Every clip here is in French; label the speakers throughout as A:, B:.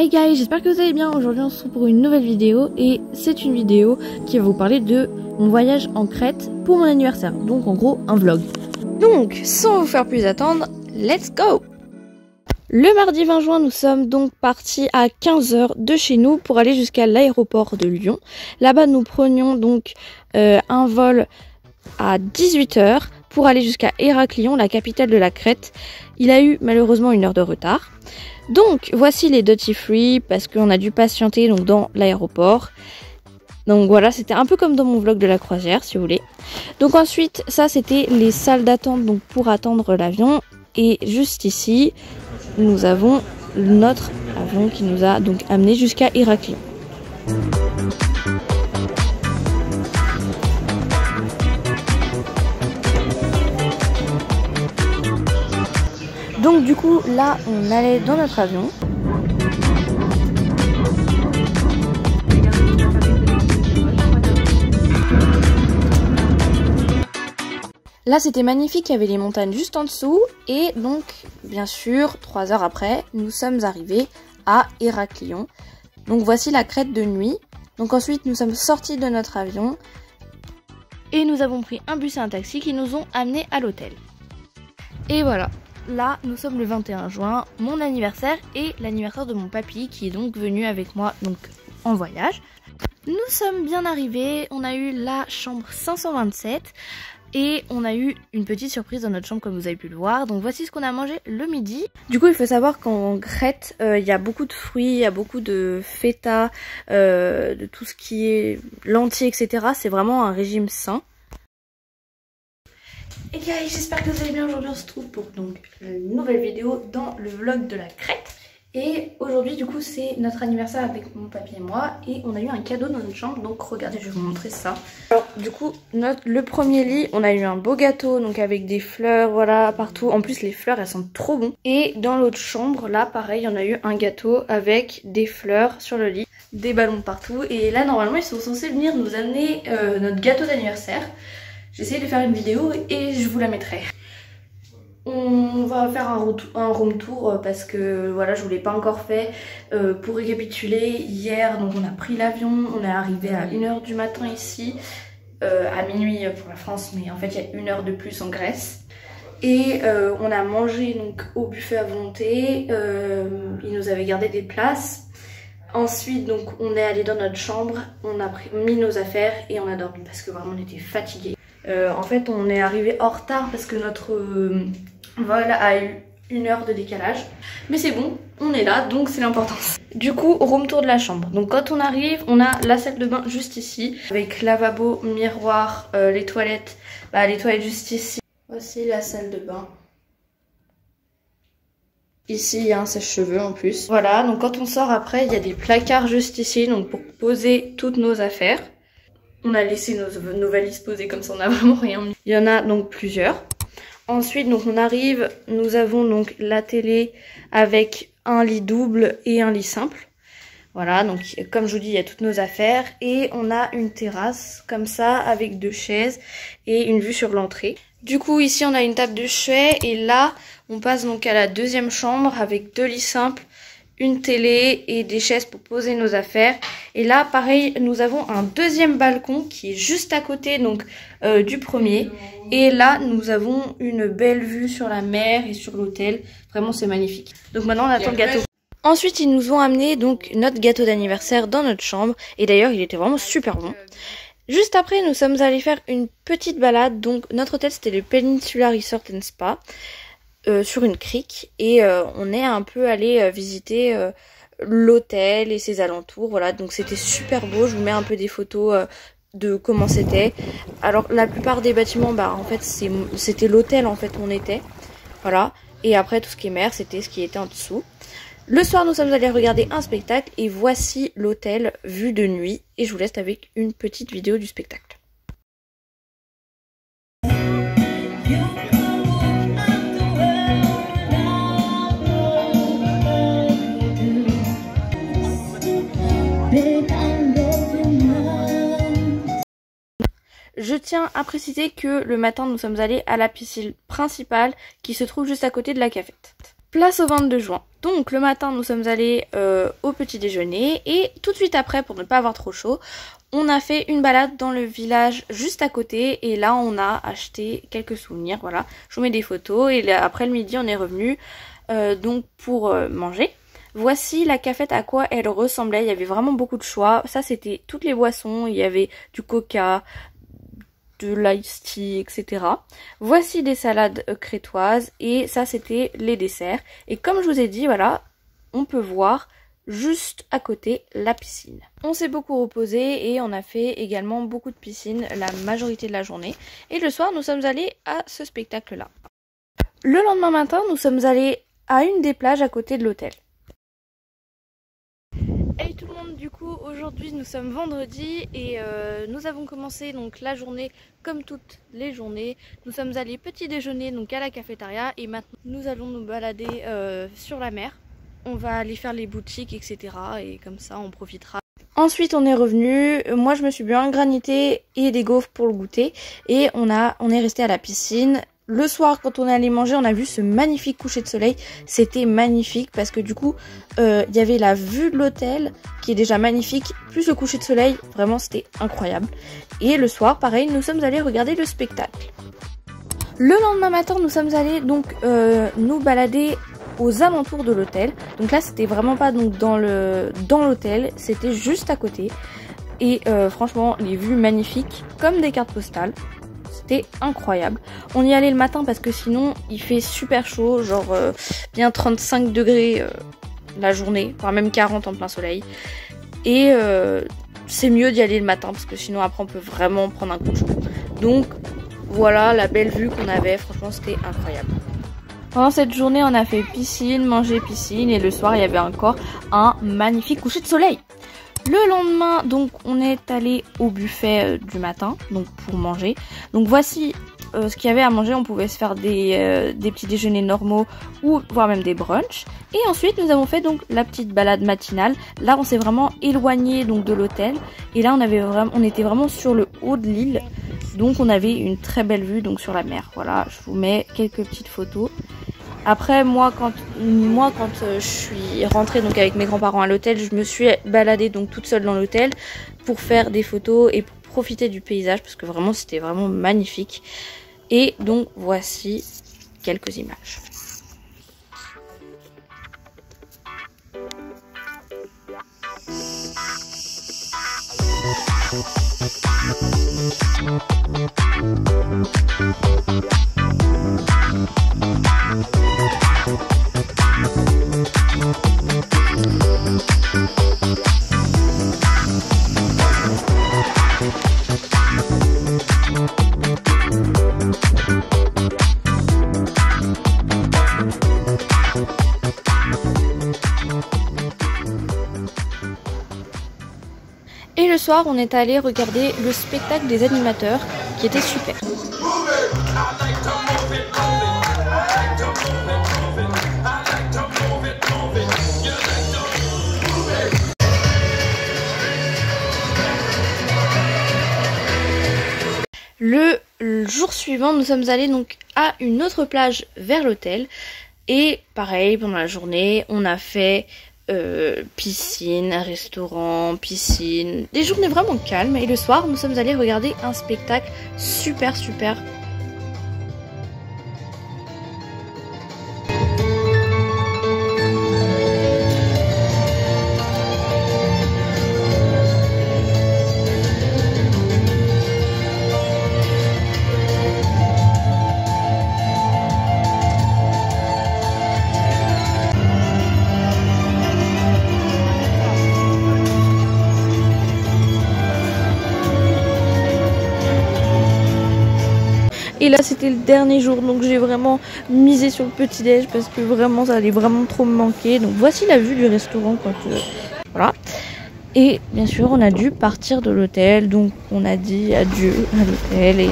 A: Hey guys, j'espère que vous allez bien. Aujourd'hui on se retrouve pour une nouvelle vidéo et c'est une vidéo qui va vous parler de mon voyage en Crète pour mon anniversaire. Donc en gros un vlog. Donc sans vous faire plus attendre, let's go! Le mardi 20 juin, nous sommes donc partis à 15 h de chez nous pour aller jusqu'à l'aéroport de Lyon. Là-bas nous prenions donc un vol à 18 h pour aller jusqu'à Héraclion, la capitale de la Crète. Il a eu malheureusement 1 heure de retard. Donc voici les duty free parce qu'on a dû patienter donc dans l'aéroport. Donc voilà, c'était un peu comme dans mon vlog de la croisière si vous voulez. Donc ensuite, ça c'était les salles d'attente donc pour attendre l'avion. Et juste ici, nous avons notre avion qui nous a donc amené jusqu'à Héraclion. Donc du coup là on allait dans notre avion. Là c'était magnifique, il y avait les montagnes juste en dessous et donc bien sûr 3 heures après nous sommes arrivés à Héraclion. Donc voici la Crète de nuit. Donc ensuite nous sommes sortis de notre avion et nous avons pris un bus et un taxi qui nous ont amenés à l'hôtel. Et voilà. Là, nous sommes le 21 juin, mon anniversaire et l'anniversaire de mon papy qui est donc venu avec moi donc en voyage. Nous sommes bien arrivés, on a eu la chambre 527 et on a eu une petite surprise dans notre chambre comme vous avez pu le voir. Donc voici ce qu'on a mangé le midi. Du coup, il faut savoir qu'en Crète, il y a beaucoup de fruits, il y a beaucoup de feta, de tout ce qui est lentilles, etc. C'est vraiment un régime sain. Et guys, j'espère que vous allez bien. Aujourd'hui on se trouve pour donc une nouvelle vidéo dans le vlog de la Crète. Et aujourd'hui du coup c'est notre anniversaire avec mon papy et moi. Et on a eu un cadeau dans notre chambre, donc regardez, je vais vous montrer ça. Alors du coup le premier lit, on a eu un beau gâteau donc avec des fleurs, voilà, partout. En plus les fleurs elles sentent trop bon. Et dans l'autre chambre là pareil, on a eu un gâteau avec des fleurs sur le lit, des ballons partout. Et là normalement ils sont censés venir nous amener notre gâteau d'anniversaire. J'essaie de faire une vidéo et je vous la mettrai. On va faire un room tour parce que voilà, je vous l'ai pas encore fait. Pour récapituler, hier donc on a pris l'avion, on est arrivé à 1 h du matin ici, à minuit pour la France, mais en fait il y a 1 heure de plus en Grèce. Et on a mangé donc au buffet à volonté, ils nous avaient gardé des places. Ensuite donc on est allé dans notre chambre, on a mis nos affaires et on a dormi parce que vraiment on était fatigués. En fait on est arrivé en retard parce que notre vol a eu 1 heure de décalage. Mais c'est bon, on est là donc c'est l'important. Du coup room tour de la chambre. Donc quand on arrive, on a la salle de bain juste ici avec lavabo, miroir, les toilettes juste ici. Voici la salle de bain. Ici il y a un sèche-cheveux en plus. Voilà, donc quand on sort après il y a des placards juste ici donc pour poser toutes nos affaires. On a laissé nos valises posées comme ça, on n'a vraiment rien mis. Il y en a donc plusieurs. Ensuite, donc on arrive, nous avons donc la télé avec un lit double et un lit simple. Voilà, donc comme je vous dis, il y a toutes nos affaires. Et on a une terrasse comme ça avec 2 chaises et une vue sur l'entrée. Du coup, ici on a une table de chevet et là, on passe donc à la deuxième chambre avec 2 lits simples, une télé et des chaises pour poser nos affaires. Et là pareil nous avons un deuxième balcon qui est juste à côté donc du premier. Et là nous avons une belle vue sur la mer et sur l'hôtel. Vraiment c'est magnifique. Donc maintenant on attend le gâteau. Ensuite ils nous ont amené donc notre gâteau d'anniversaire dans notre chambre. Et d'ailleurs il était vraiment super bon. Juste après nous sommes allés faire une petite balade. Donc notre hôtel c'était le Peninsula Resort and Spa. Sur une crique et on est un peu allé visiter l'hôtel et ses alentours, voilà, donc c'était super beau. Je vous mets un peu des photos de comment c'était. Alors la plupart des bâtiments, bah en fait c'était l'hôtel en fait où on était, voilà, et après tout ce qui est mer c'était ce qui était en dessous. Le soir nous sommes allés regarder un spectacle et voici l'hôtel vue de nuit et je vous laisse avec une petite vidéo du spectacle. Je tiens à préciser que le matin nous sommes allés à la piscine principale qui se trouve juste à côté de la cafette. Place au 22 juin. Donc le matin nous sommes allés au petit déjeuner et tout de suite après, pour ne pas avoir trop chaud, on a fait une balade dans le village juste à côté et là on a acheté quelques souvenirs, voilà. Je vous mets des photos et après le midi on est revenu donc pour manger. Voici la cafette à quoi elle ressemblait, il y avait vraiment beaucoup de choix. Ça c'était toutes les boissons, il y avait du coca, de l'ice tea, etc. Voici des salades crétoises et ça c'était les desserts. Et comme je vous ai dit, voilà, on peut voir juste à côté la piscine. On s'est beaucoup reposé et on a fait également beaucoup de piscine la majorité de la journée. Et le soir, nous sommes allés à ce spectacle-là. Le lendemain matin, nous sommes allés à une des plages à côté de l'hôtel. Hey tout le monde, du coup aujourd'hui nous sommes vendredi et nous avons commencé donc la journée comme toutes les journées. Nous sommes allés petit déjeuner donc à la cafétéria et maintenant nous allons nous balader sur la mer. On va aller faire les boutiques etc. et comme ça on profitera. Ensuite on est revenu, moi je me suis bu un granité et des gaufres pour le goûter et on est resté à la piscine. Le soir, quand on est allé manger, on a vu ce magnifique coucher de soleil. C'était magnifique parce que du coup, il y avait la vue de l'hôtel qui est déjà magnifique, plus le coucher de soleil. Vraiment, c'était incroyable. Et le soir, pareil, nous sommes allés regarder le spectacle. Le lendemain matin, nous sommes allés donc nous balader aux alentours de l'hôtel. Donc là, c'était vraiment pas donc dans l'hôtel, c'était juste à côté. Et franchement, les vues magnifiques, comme des cartes postales. C'était incroyable. On y allait le matin parce que sinon il fait super chaud, genre bien 35 degrés la journée, voire même 40 en plein soleil. Et c'est mieux d'y aller le matin parce que sinon après on peut vraiment prendre un coup de chaud. Donc voilà la belle vue qu'on avait, franchement c'était incroyable. Pendant cette journée on a fait piscine, manger piscine et le soir il y avait encore un magnifique coucher de soleil. Le lendemain, donc, on est allé au buffet du matin, donc pour manger. Donc voici ce qu'il y avait à manger. On pouvait se faire des petits déjeuners normaux ou voire même des brunchs. Et ensuite, nous avons fait donc la petite balade matinale. Là, on s'est vraiment éloigné donc de l'hôtel. Et là, on était vraiment sur le haut de l'île. Donc on avait une très belle vue donc sur la mer. Voilà, je vous mets quelques petites photos. Après moi quand je suis rentrée donc avec mes grands-parents à l'hôtel, je me suis baladée donc toute seule dans l'hôtel pour faire des photos et pour profiter du paysage parce que vraiment c'était vraiment magnifique. Et donc voici quelques images. Et le soir, on est allé regarder le spectacle des animateurs qui était super. Le jour suivant, nous sommes allés donc à une autre plage vers l'hôtel. Et pareil, pendant la journée, on a fait piscine, restaurant, piscine. Des journées vraiment calmes. Et le soir, nous sommes allés regarder un spectacle super. Et là c'était le dernier jour, donc j'ai vraiment misé sur le petit déj parce que vraiment ça allait vraiment trop me manquer. Donc voici la vue du restaurant quand voilà. Et bien sûr on a dû partir de l'hôtel, donc on a dit adieu à l'hôtel et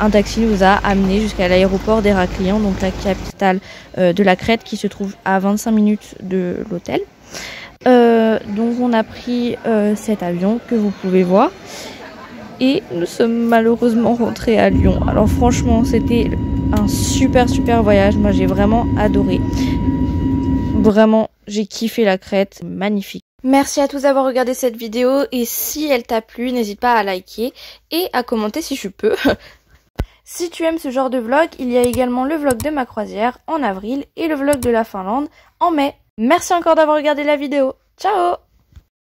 A: un taxi nous a amené jusqu'à l'aéroport d'Héraklion, donc la capitale de la Crète qui se trouve à 25 minutes de l'hôtel. Donc on a pris cet avion que vous pouvez voir. Et nous sommes malheureusement rentrés à Lyon. Alors franchement, c'était un super voyage. Moi, j'ai vraiment adoré. Vraiment, j'ai kiffé la crête, magnifique. Merci à tous d'avoir regardé cette vidéo et si elle t'a plu, n'hésite pas à liker et à commenter si je peux. Si tu aimes ce genre de vlog, il y a également le vlog de ma croisière en avril et le vlog de la Finlande en mai. Merci encore d'avoir regardé la vidéo. Ciao!